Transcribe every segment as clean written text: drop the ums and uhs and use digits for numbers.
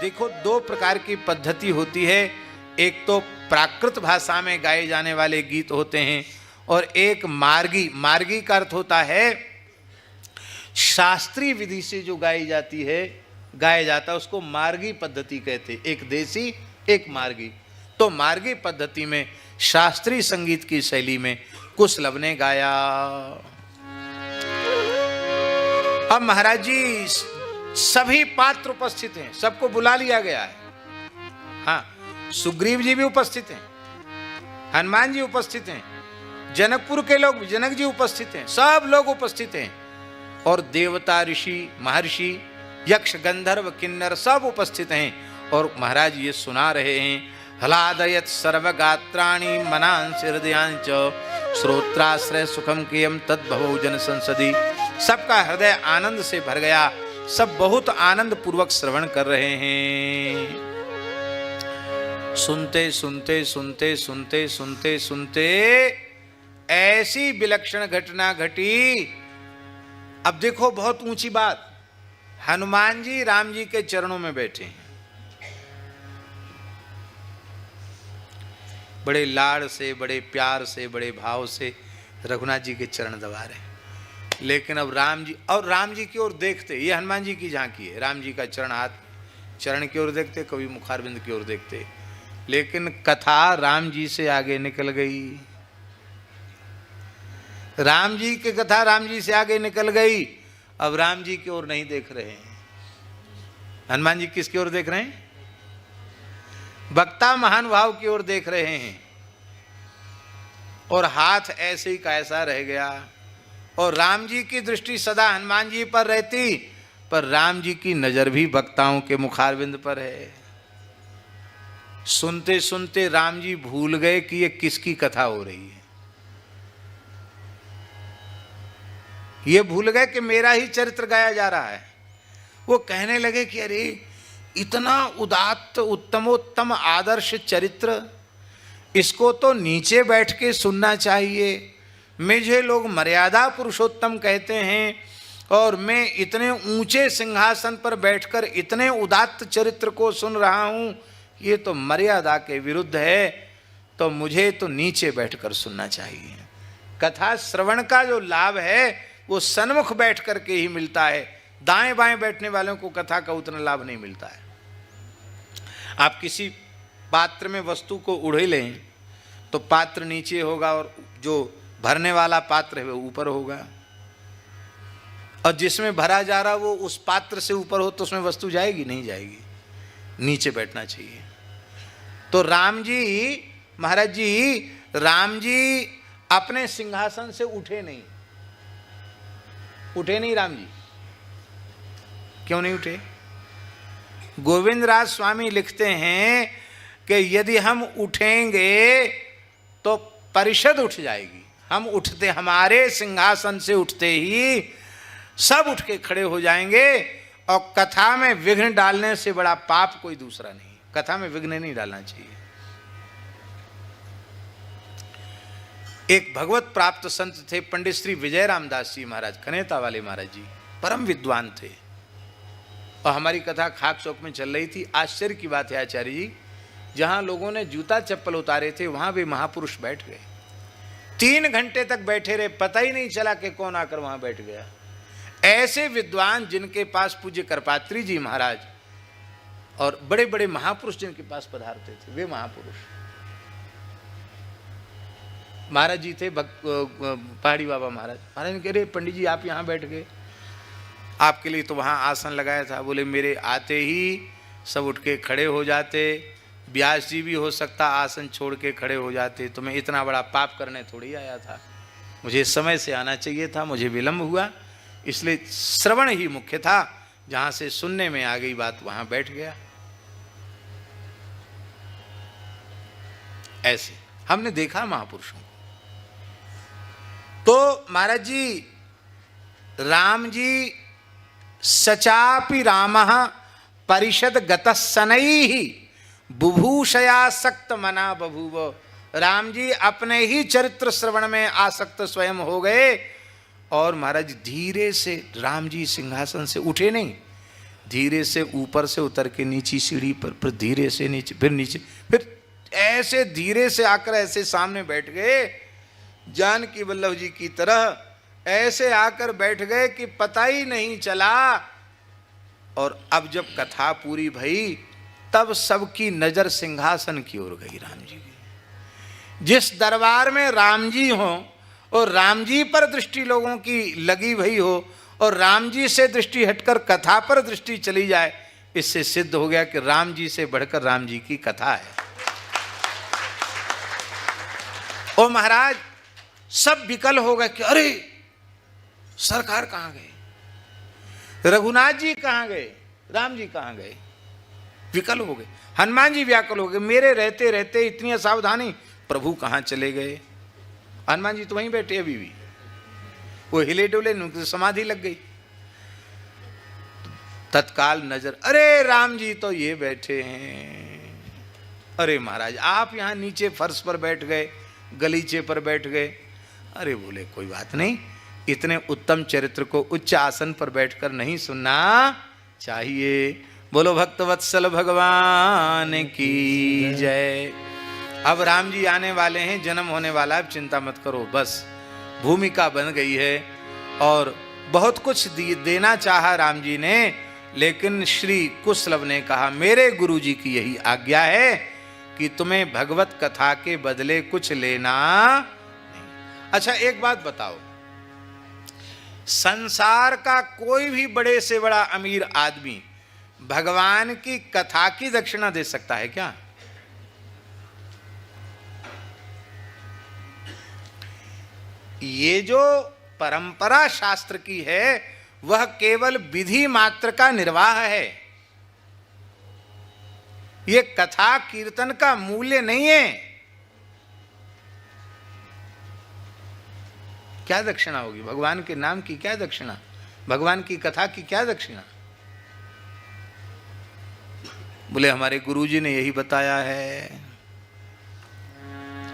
देखो दो प्रकार की पद्धति होती है, एक तो प्राकृत भाषा में गाए जाने वाले गीत होते हैं और एक मार्गी। मार्गी का अर्थ होता है शास्त्रीय विधि से जो गाई जाती है, गाया जाता है, उसको मार्गी पद्धति कहते। एक देसी एक मार्गी। तो मार्गी पद्धति में शास्त्रीय संगीत की शैली में कुशलभ ने गाया। अब महाराज जी सभी पात्र उपस्थित हैं, सबको बुला लिया गया है। हाँ, सुग्रीव जी भी उपस्थित हैं, हनुमान जी उपस्थित हैं, जनकपुर के लोग, जनक जी उपस्थित हैं, सब लोग उपस्थित हैं और देवता, ऋषि, महर्षि, यक्ष, गंधर्व, किन्नर सब उपस्थित हैं। और महाराज ये सुना रहे हैं, हलादयत सर्वगात्राणि मनांस हृदयांच श्रोत्राश्रय सुखम कियम तद्भवो जन संसदी। सबका हृदय आनंद से भर गया, सब बहुत आनंद पूर्वक श्रवण कर रहे हैं। सुनते सुनते सुनते सुनते सुनते सुनते ऐसी विलक्षण घटना घटी। अब देखो बहुत ऊंची बात, हनुमान जी राम जी के चरणों में बैठे हैं, बड़े लाड़ से, बड़े प्यार से, बड़े भाव से रघुनाथ जी के चरण दबा रहे हैं। लेकिन अब राम जी, और राम जी की ओर देखते, ये हनुमान जी की झांकी है, राम जी का चरण, हाथ चरण की ओर देखते, कभी मुखारबिंद की ओर देखते। लेकिन कथा राम जी से आगे निकल गई, राम जी की कथा राम जी से आगे निकल गई। अब राम जी की ओर नहीं देख रहे हैं, हनुमान जी किसकी ओर देख रहे हैं? वक्ता महानुभाव की ओर देख रहे हैं। और हाथ ऐसे ही का ऐसा रह गया और राम जी की दृष्टि सदा हनुमान जी पर रहती, पर राम जी की नजर भी वक्ताओं के मुखारबिंद पर है। सुनते सुनते राम जी भूल गए कि ये किसकी कथा हो रही है, ये भूल गए कि मेरा ही चरित्र गाया जा रहा है। वो कहने लगे कि अरे इतना उदात्त उत्तमोत्तम आदर्श चरित्र, इसको तो नीचे बैठ के सुनना चाहिए। मुझे लोग मर्यादा पुरुषोत्तम कहते हैं और मैं इतने ऊंचे सिंहासन पर बैठकर इतने उदात्त चरित्र को सुन रहा हूं, ये तो मर्यादा के विरुद्ध है, तो मुझे तो नीचे बैठकर सुनना चाहिए। कथा श्रवण का जो लाभ है वो सन्मुख बैठ करके ही मिलता है, दाएं बाएं बैठने वालों को कथा का उतना लाभ नहीं मिलता है। आप किसी पात्र में वस्तु को उड़े लें तो पात्र नीचे होगा और जो भरने वाला पात्र है वो ऊपर होगा, और जिसमें भरा जा रहा वो उस पात्र से ऊपर हो तो उसमें वस्तु जाएगी? नहीं जाएगी, नीचे बैठना चाहिए। तो राम जी, महाराज जी, राम जी अपने सिंहासन से उठे नहीं, उठे नहीं राम जी। क्यों नहीं उठे? गोविंद राज स्वामी लिखते हैं कि यदि हम उठेंगे तो परिषद उठ जाएगी। हम उठते, हमारे सिंहासन से उठते ही सब उठ के खड़े हो जाएंगे, और कथा में विघ्न डालने से बड़ा पाप कोई दूसरा नहीं। कथा में विघ्न नहीं डालना चाहिए। एक भगवत प्राप्त संत थे पंडित श्री विजय रामदास जी महाराज, कनेता वाले महाराज जी, परम विद्वान थे, और हमारी कथा खाक चौक में चल रही थी। आश्चर्य की बात है आचार्य जी, जहां लोगों ने जूता चप्पल उतारे थे वहां भी महापुरुष बैठ गए। 3 घंटे तक बैठे रहे, पता ही नहीं चला कि कौन आकर वहां बैठ गया। ऐसे विद्वान जिनके पास पूज्य करपात्री जी महाराज और बड़े बड़े महापुरुष जिनके पास पधारते थे, वे महापुरुष महाराज जी थे। पहाड़ी बाबा महाराज, महाराज ने कह रहे पंडित जी आप यहाँ बैठ गए, आपके लिए तो वहाँ आसन लगाया था। बोले मेरे आते ही सब उठ के खड़े हो जाते, व्यास जी भी हो सकता आसन छोड़ के खड़े हो जाते, तो मैं इतना बड़ा पाप करने थोड़ी आया था। मुझे समय से आना चाहिए था, मुझे विलम्ब हुआ, इसलिए श्रवण ही मुख्य था। जहाँ से सुनने में आ गई बात वहाँ बैठ गया। ऐसे हमने देखा महापुरुषों को। तो महाराज जी, राम जी सचापि रामः परिषद गतस्सनैः बुभूषयासक्त मना बभूव। राम जी अपने ही चरित्र श्रवण में आसक्त स्वयं हो गए, और महाराज धीरे से राम जी सिंहासन से उठे नहीं, धीरे से ऊपर से उतर के नीची सीढ़ी पर, फिर धीरे से नीचे, फिर नीचे, फिर ऐसे धीरे से आकर ऐसे सामने बैठ गए, जानकी वल्लभ जी की तरह ऐसे आकर बैठ गए कि पता ही नहीं चला। और अब जब कथा पूरी भई तब सबकी नजर सिंहासन की ओर गई, राम जी की। जिस दरबार में राम जी हो और राम जी पर दृष्टि लोगों की लगी भई हो और राम जी से दृष्टि हटकर कथा पर दृष्टि चली जाए, इससे सिद्ध हो गया कि राम जी से बढ़कर राम जी की कथा है। ओ महाराज, सब विकल हो गए कि अरे सरकार कहां गए, रघुनाथ जी कहां गए, राम जी कहां गए, विकल हो गए। हनुमान जी व्याकुल हो गए, मेरे रहते रहते इतनी असावधानी, प्रभु कहां चले गए। हनुमान जी तो वहीं बैठे अभी भी, वो हिले डुले, उनकी समाधि लग गई। तत्काल नजर, अरे राम जी तो ये बैठे हैं। अरे महाराज आप यहां नीचे फर्श पर बैठ गए, गलीचे पर बैठ गए। अरे बोले कोई बात नहीं, इतने उत्तम चरित्र को उच्च आसन पर बैठकर नहीं सुनना चाहिए। बोलो भक्तवत्सल भगवान की जय। अब राम जी आने वाले हैं, जन्म होने वाला है, चिंता मत करो, बस भूमिका बन गई है। और बहुत कुछ देना चाहा राम जी ने, लेकिन श्री कुशलभ ने कहा मेरे गुरु जी की यही आज्ञा है कि तुम्हें भगवत कथा के बदले कुछ लेना नहीं। अच्छा एक बात बताओ, संसार का कोई भी बड़े से बड़ा अमीर आदमी भगवान की कथा की दक्षिणा दे सकता है क्या? ये जो परंपरा शास्त्र की है वह केवल विधि मात्र का निर्वाह है, ये कथा कीर्तन का मूल्य नहीं है। क्या दक्षिणा होगी भगवान के नाम की? क्या दक्षिणा? भगवान की कथा की क्या दक्षिणा? बोले हमारे गुरुजी ने यही बताया है।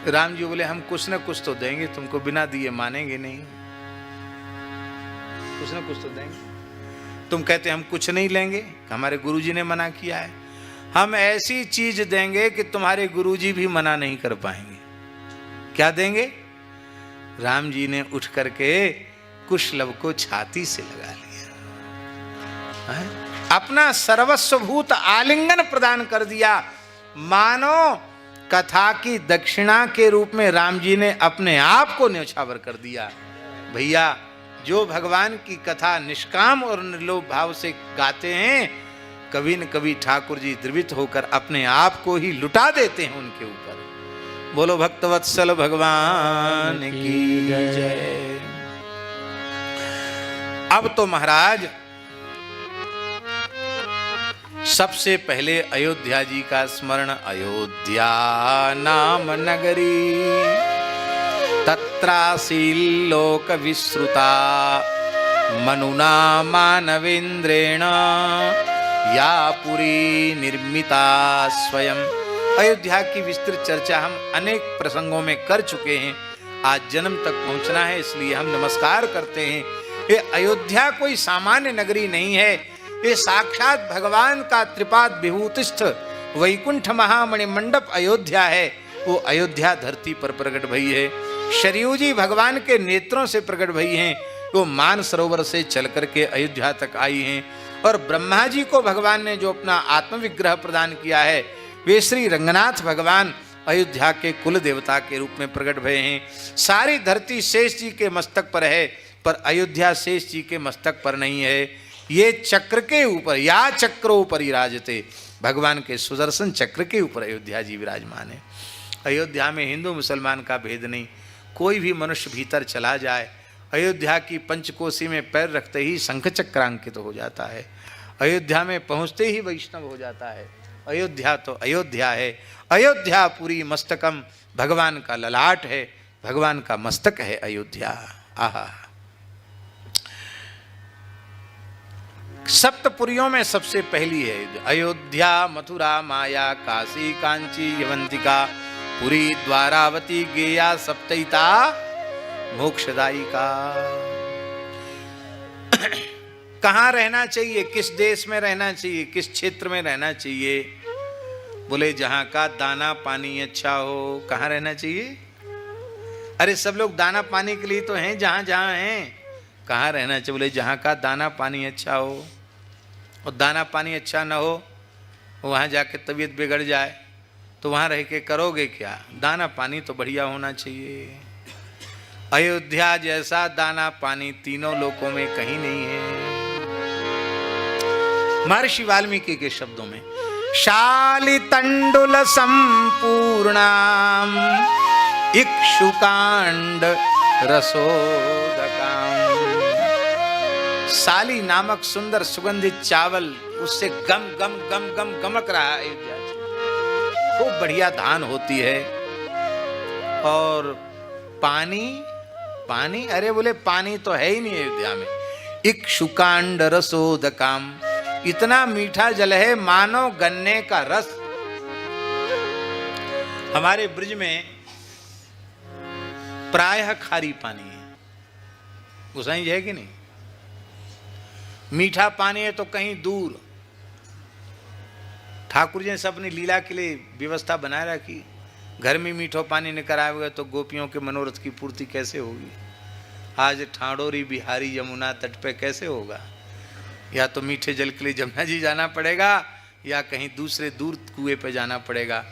राम जी बोले हम कुछ न कुछ तो देंगे तुमको, बिना दिए मानेंगे नहीं, कुछ न कुछ तो देंगे। तुम कहते हम कुछ नहीं लेंगे, हमारे गुरुजी ने मना किया है। हम ऐसी चीज देंगे कि तुम्हारे गुरुजी भी मना नहीं कर पाएंगे। क्या देंगे? राम जी ने उठ करके कुशलभ को छाती से लगा लिया, अपना सर्वस्वभूत आलिंगन प्रदान कर दिया, मानो कथा की दक्षिणा के रूप में राम जी ने अपने आप को न्यौछावर कर दिया। भैया जो भगवान की कथा निष्काम और निर्लोभ भाव से गाते हैं, कभी न कभी ठाकुर जी द्रवित होकर अपने आप को ही लुटा देते हैं उनके ऊपर। बोलो भक्तवत्सल भगवान की जय। अब तो महाराज सबसे पहले अयोध्या जी का स्मरण। अयोध्या नाम नगरी तत्रासी लोक विश्रुता मनुना मानवेंद्रेण या पुरी निर्मिता स्वयं। अयोध्या की विस्तृत चर्चा हम अनेक प्रसंगों में कर चुके हैं। आज जन्म तक पहुंचना है, इसलिए हम नमस्कार करते हैं। ये अयोध्या कोई सामान्य नगरी नहीं है, ये साक्षात भगवान का त्रिपाद विभूतिस्थ वैकुंठ महामणि मंडप अयोध्या है। वो अयोध्या धरती पर प्रकट भई है। शरयू जी भगवान के नेत्रों से प्रकट भई हैं, वो मान सरोवर से चल करके अयोध्या तक आई हैं। और ब्रह्मा जी को भगवान ने जो अपना आत्मविग्रह प्रदान किया है, वे श्री रंगनाथ भगवान अयोध्या के कुल देवता के रूप में प्रकट भये हैं। सारी धरती शेष जी के मस्तक पर है, पर अयोध्या शेष जी के मस्तक पर नहीं है। ये चक्र के ऊपर, या चक्रों पर विराजते, भगवान के सुदर्शन चक्र के ऊपर अयोध्या जी विराजमान है। अयोध्या में हिंदू मुसलमान का भेद नहीं, कोई भी मनुष्य भीतर चला जाए, अयोध्या की पंचकोशी में पैर रखते ही शंख चक्रांकित हो जाता है, अयोध्या में पहुँचते ही वैष्णव हो जाता है। अयोध्या तो अयोध्या है, अयोध्या पूरी मस्तकम, भगवान का ललाट है, भगवान का मस्तक है अयोध्या। आहा, सप्तपुरियों में सबसे पहली है अयोध्या, मथुरा, माया, काशी, कांची, यवंतिका, पुरी, द्वारावती, गेया, सप्तैता, मोक्षदायिका। कहाँ रहना चाहिए, किस देश में रहना चाहिए, किस क्षेत्र में रहना चाहिए? बोले जहाँ का दाना पानी अच्छा हो। कहाँ रहना चाहिए? अरे सब लोग दाना पानी के लिए तो हैं जहाँ जहाँ हैं। कहाँ रहना चाहिए? बोले जहाँ का दाना पानी अच्छा हो। और दाना पानी अच्छा ना हो, वहाँ जाके तबीयत बिगड़ जाए तो वहाँ रह के करोगे क्या? दाना पानी तो बढ़िया होना चाहिए। अयोध्या जैसा दाना पानी तीनों लोकों में कहीं नहीं है। महर्षि वाल्मीकि के शब्दों में, शाली तंडुल संपूर्णाम इक्षुकांड रसोदकाम। साली नामक सुंदर सुगंधित चावल, उससे गम गम गम गम गमक रहा है अयोध्या से। खूब बढ़िया धान होती है। और पानी, पानी, अरे बोले पानी तो है ही नहीं अयोध्या में। इक्षुकांड रसोदकाम, इतना मीठा जल है मानो गन्ने का रस। हमारे ब्रज में प्रायः खारी पानी है, गोसाई है कि नहीं? मीठा पानी है तो कहीं दूर। ठाकुर जी ने सब अपनी लीला के लिए व्यवस्था बनाए रखी। घर में मीठो पानी निकल आएगा तो गोपियों के मनोरथ की पूर्ति कैसे होगी? आज ठाडोरी बिहारी यमुना तट पे कैसे होगा? या तो मीठे जल के लिए जमुना जी जाना पड़ेगा या कहीं दूसरे दूर कुएं पे जाना पड़ेगा,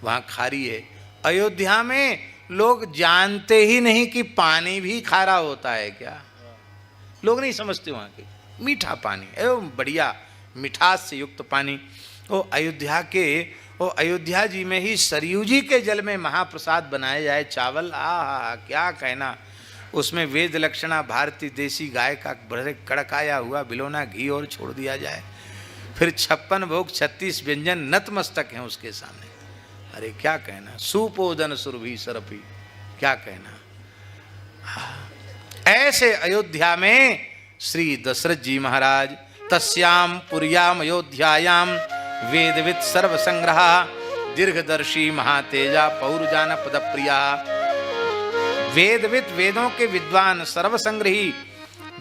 वहाँ खारी है। अयोध्या में लोग जानते ही नहीं कि पानी भी खारा होता है क्या। लोग नहीं समझते वहाँ के मीठा पानी एवं बढ़िया मिठास से युक्त पानी। वो अयोध्या जी में ही सरयू जी के जल में महाप्रसाद बनाया जाए चावल, आ क्या कहना। उसमें वेद लक्षणा भारतीय देसी गाय का बड़े कड़काया हुआ बिलोना घी और छोड़ दिया जाए। फिर 56 भोग 36 व्यंजन नतमस्तक हैं उसके सामने। अरे क्या कहना, सुपोदन सुरभि सरपी, क्या कहना। ऐसे अयोध्या में श्री दशरथ जी महाराज तस्याम पुर्याम अयोध्यायाम वेदविद सर्व संग्रह दीर्घदर्शी महातेजा पौरजान पद प्रिया। वेदविद, वेदों के विद्वान, सर्व संग्रही,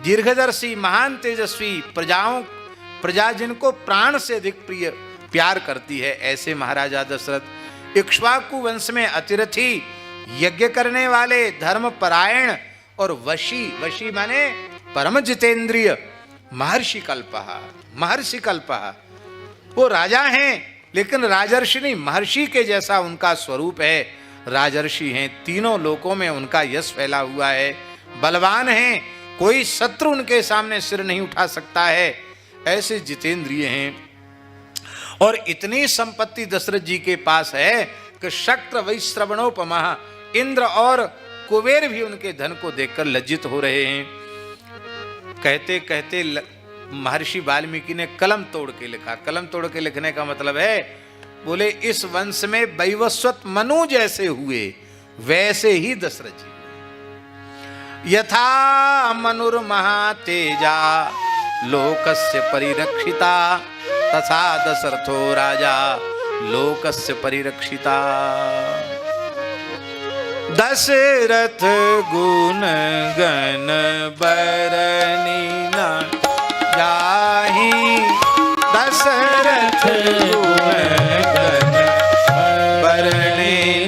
दीर्घदर्शी, महान तेजस्वी, प्रजा जिनको प्राण से अधिक प्रिय प्यार करती है, ऐसे महाराजा दशरथ इक्ष्वाकु वंश में अतिरथी, यज्ञ करने वाले, धर्म परायण और वशी, वशी माने परम जितेंद्रिय, महर्षि कल्पः, महर्षि कल्पः। वो राजा हैं लेकिन राजर्षि नहीं, महर्षि के जैसा उनका स्वरूप है। राजर्षि हैं, तीनों लोकों में उनका यश फैला हुआ है। बलवान हैं, कोई शत्रु उनके सामने सिर नहीं उठा सकता है, ऐसे जितेंद्रिय हैं। और इतनी संपत्ति दशरथ जी के पास है कि शक्र वैश्रवणोपमा, इंद्र और कुबेर भी उनके धन को देखकर लज्जित हो रहे हैं। कहते कहते महर्षि वाल्मीकि ने कलम तोड़ के लिखा। कलम तोड़ के लिखने का मतलब है, बोले इस वंश में वैवस्वत मनु जैसे हुए वैसे ही दशरथ जी। यथा मनुर्महातेजा लोकस्य परिरक्षिता तथा दशरथो राजा लोकस्य परिरक्षिता। दशरथ गुण गण बरनी न जाहि, दशरथ गुण गण बरनी न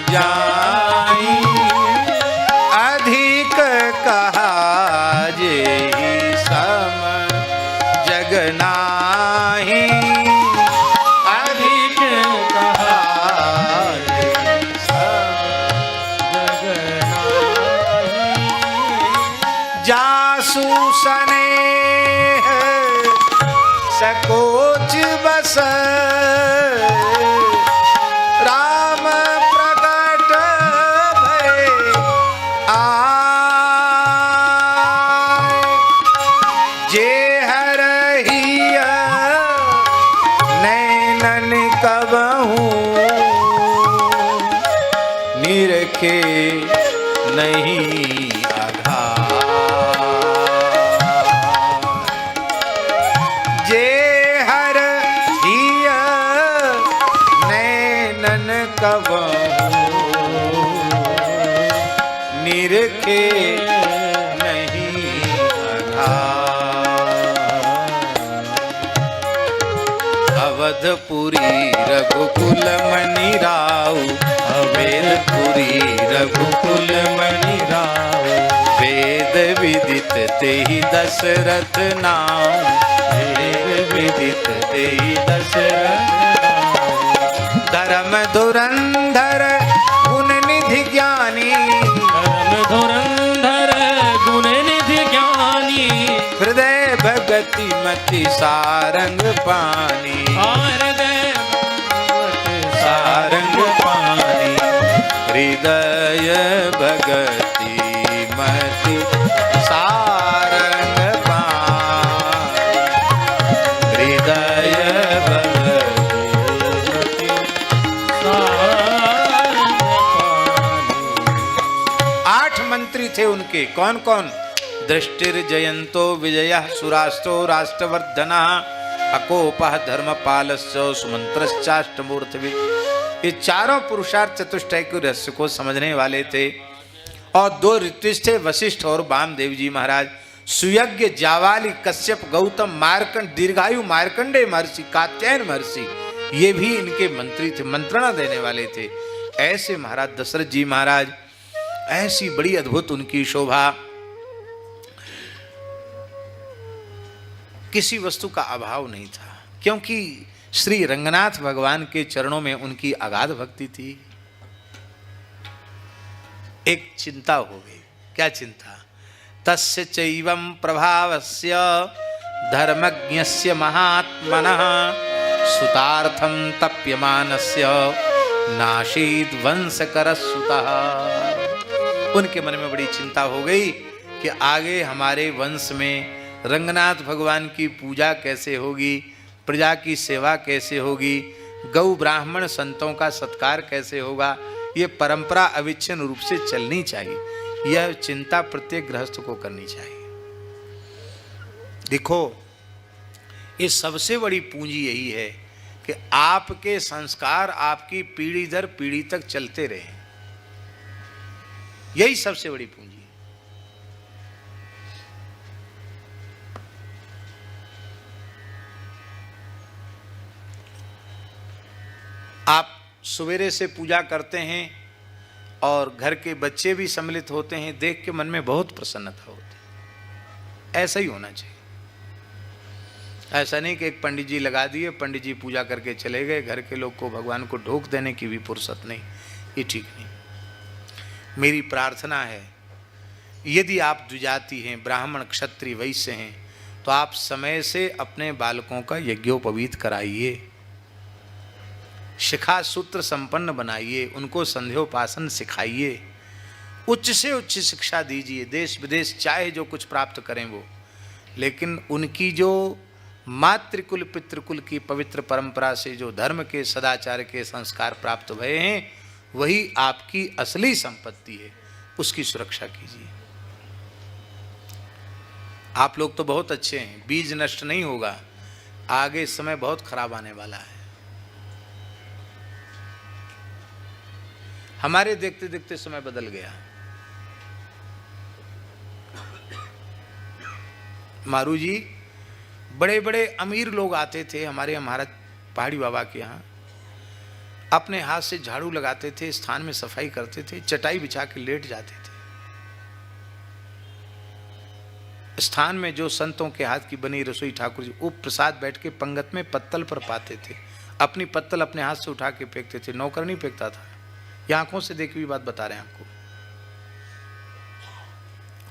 जाहि, अधिक कहा जेहि सम जग नाही, अधिक कहा जेहि सम जग नाही। जासु स्नेह सकोच बस, राम प्रकट भय आए, जे हरहिया नैनन कबहू निरखे नहीं निरखे नहीं आधार। अवधपुरी रघुकुल मणि राव, अवधपुरी रघुकुल मणि राव, वेद विदित तेहि दशरथ नाम, वेद विदित तेहि दशरथ नाम। धर्म धुरंधर गुण निधि ज्ञानी, धर्म धुरंधर गुण निधि ज्ञानी, हृदय भगति मति सारंग पानी, हृदय सारंग पानी, हृदय भगति मति सारंग पानी, हृदय भगति सारंग पानी। 8 मंत्री थे उनके। कौन कौन? दृष्टिर्जयंतो विजयः सुराष्ट्रो राष्ट्रवर्धनः, अकोपः धर्मपालश्च सुमंत्रश्चाष्टमूर्तिभिः। ये चारों पुरुषार्थ चतुष्टय के रहस्य को समझने वाले थे। और 2 ऋत्विज थे, वशिष्ठ और वामदेव जी महाराज। सुयज्ञ, जावाली, कश्यप, गौतम, मार्कंड, दीर्घायु मार्कंडेय महर्षि, कात्यायन महर्षि, ये भी इनके मंत्री थे, मंत्रणा देने वाले थे। ऐसे महाराज दशरथ जी महाराज, ऐसी बड़ी अद्भुत उनकी शोभा। किसी वस्तु का अभाव नहीं था, क्योंकि श्री रंगनाथ भगवान के चरणों में उनकी अगाध भक्ति थी। एक चिंता हो गई। क्या चिंता? तस्य चैवं प्रभावस्य धर्मज्ञस्य महात्मनः, सुतार्थं तप्यमानस्य नाशीद वंशकरसुतः। उनके मन में बड़ी चिंता हो गई कि आगे हमारे वंश में रंगनाथ भगवान की पूजा कैसे होगी, प्रजा की सेवा कैसे होगी, गौ ब्राह्मण संतों का सत्कार कैसे होगा। ये परंपरा अविच्छिन्न रूप से चलनी चाहिए। यह चिंता प्रत्येक गृहस्थ को करनी चाहिए। देखो, ये सबसे बड़ी पूंजी यही है कि आपके संस्कार आपकी पीढ़ी दर पीढ़ी तक चलते रहें। यही सबसे बड़ी पूंजी है। आप सवेरे से पूजा करते हैं और घर के बच्चे भी सम्मिलित होते हैं, देख के मन में बहुत प्रसन्नता होती है। ऐसा ही होना चाहिए। ऐसा नहीं कि एक पंडित जी लगा दिए, पंडित जी पूजा करके चले गए, घर के लोग को भगवान को ढोक देने की भी फुर्सत नहीं। ये ठीक नहीं। मेरी प्रार्थना है, यदि आप द्विजाति हैं, ब्राह्मण क्षत्रिय वैश्य हैं, तो आप समय से अपने बालकों का यज्ञोपवीत कराइए, शिखा सूत्र संपन्न बनाइए, उनको संध्योपासन सिखाइए, उच्च से उच्च शिक्षा दीजिए। देश विदेश चाहे जो कुछ प्राप्त करें वो, लेकिन उनकी जो मातृकुल पितृकुल की पवित्र परंपरा से जो धर्म के सदाचार के संस्कार प्राप्त हुए हैं, वही आपकी असली संपत्ति है। उसकी सुरक्षा कीजिए। आप लोग तो बहुत अच्छे हैं, बीज नष्ट नहीं होगा। आगे समय बहुत खराब आने वाला है। हमारे देखते देखते समय बदल गया। मारू जी, बड़े बड़े अमीर लोग आते थे हमारे महाराज पहाड़ी बाबा के यहाँ, अपने हाथ से झाड़ू लगाते थे, स्थान में सफाई करते थे, चटाई बिछा के लेट जाते थे। स्थान में जो संतों के हाथ की बनी रसोई ठाकुर जी, वो प्रसाद बैठ के पंगत में पत्तल पर पाते थे। अपनी पत्तल अपने हाथ से उठा के फेंकते थे, नौकर नहीं फेंकता था। ये आंखों से देखी हुई बात बता रहे हैं आपको।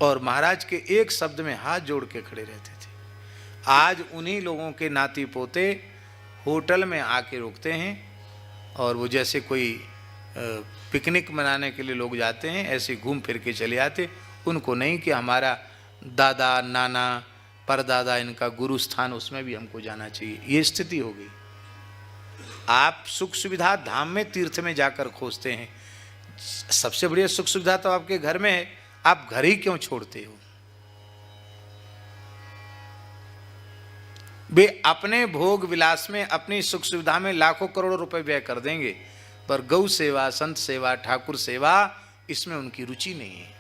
और महाराज के एक शब्द में हाथ जोड़ के खड़े रहते थे। आज उन्हीं लोगों के नाती पोते होटल में आके रुकते हैं, और वो जैसे कोई पिकनिक मनाने के लिए लोग जाते हैं, ऐसे घूम फिर के चले आते। उनको नहीं कि हमारा दादा नाना परदादा इनका गुरु स्थान, उसमें भी हमको जाना चाहिए। ये स्थिति हो गई। आप सुख सुविधा धाम में तीर्थ में जाकर खोजते हैं। सबसे बढ़िया सुख सुविधा तो आपके घर में है, आप घर ही क्यों छोड़ते हो? वे अपने भोग विलास में, अपनी सुख सुविधा में लाखों करोड़ों रुपए व्यय कर देंगे, पर गौ सेवा, संत सेवा, ठाकुर सेवा, इसमें उनकी रुचि नहीं है।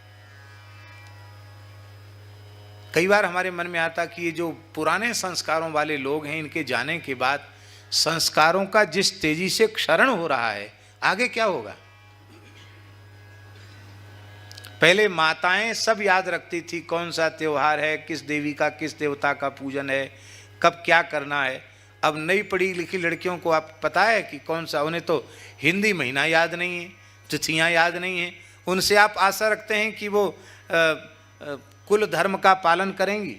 कई बार हमारे मन में आता कि ये जो पुराने संस्कारों वाले लोग हैं, इनके जाने के बाद संस्कारों का जिस तेजी से क्षरण हो रहा है, आगे क्या होगा। पहले माताएं सब याद रखती थी कौन सा त्योहार है, किस देवी का किस देवता का पूजन है, कब क्या करना है। अब नई पढ़ी लिखी लड़कियों को आप पता है कि कौन सा, उन्हें तो हिंदी महीना याद नहीं है, तिथियां याद नहीं है। उनसे आप आशा रखते हैं कि वो कुल धर्म का पालन करेंगी।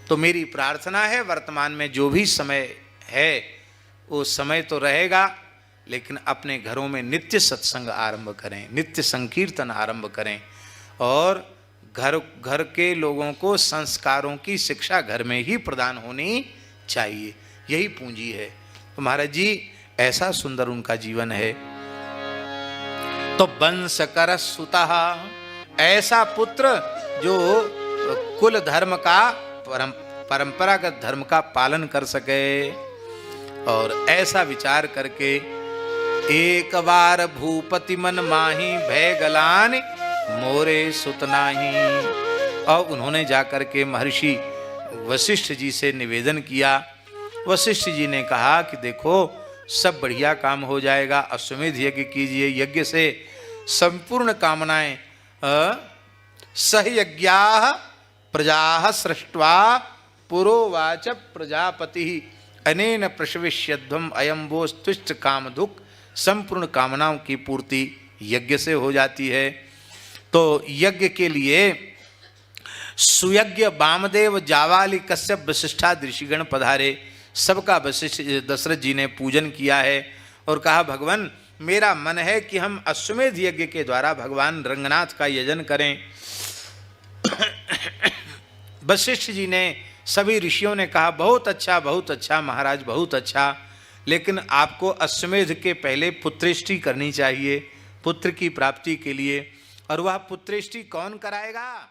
तो मेरी प्रार्थना है वर्तमान में जो भी समय है वो समय तो रहेगा, लेकिन अपने घरों में नित्य सत्संग आरंभ करें, नित्य संकीर्तन आरंभ करें और घर के लोगों को संस्कारों की शिक्षा घर में ही प्रदान होनी चाहिए। यही पूंजी है। तो महाराज जी ऐसा सुंदर उनका जीवन है। तो वंश कर सुतः, ऐसा पुत्र जो कुल धर्म का परंपरागत धर्म का पालन कर सके और ऐसा विचार करके एक बार भूपति मन माही भय गलान मोरे सुत नाही। और उन्होंने जाकर के महर्षि वशिष्ठ जी से निवेदन किया। वशिष्ठ जी ने कहा कि देखो सब बढ़िया काम हो जाएगा, अश्वमेध यज्ञ कीजिए, यज्ञ से संपूर्ण कामनाएं सहयज्ञाः प्रजाः सृष्ट्वा पुरोवाच प्रजापति अनेन प्रशविष्यध्वम अयं वो तुष्ट काम दुख। संपूर्ण कामनाओं की पूर्ति यज्ञ से हो जाती है। तो यज्ञ के लिए सुयज्ञ वामदेव जावाली कश्यप वशिष्ठा ऋषिगण पधारे। सबका वशिष्ठ दशरथ जी ने पूजन किया है और कहा भगवान मेरा मन है कि हम अश्वमेध यज्ञ के द्वारा भगवान रंगनाथ का यजन करें। वशिष्ठ जी ने, सभी ऋषियों ने कहा बहुत अच्छा महाराज, बहुत अच्छा, लेकिन आपको अश्वमेध के पहले पुत्रेष्टि करनी चाहिए पुत्र की प्राप्ति के लिए। और वह पुत्रेष्टि कौन कराएगा?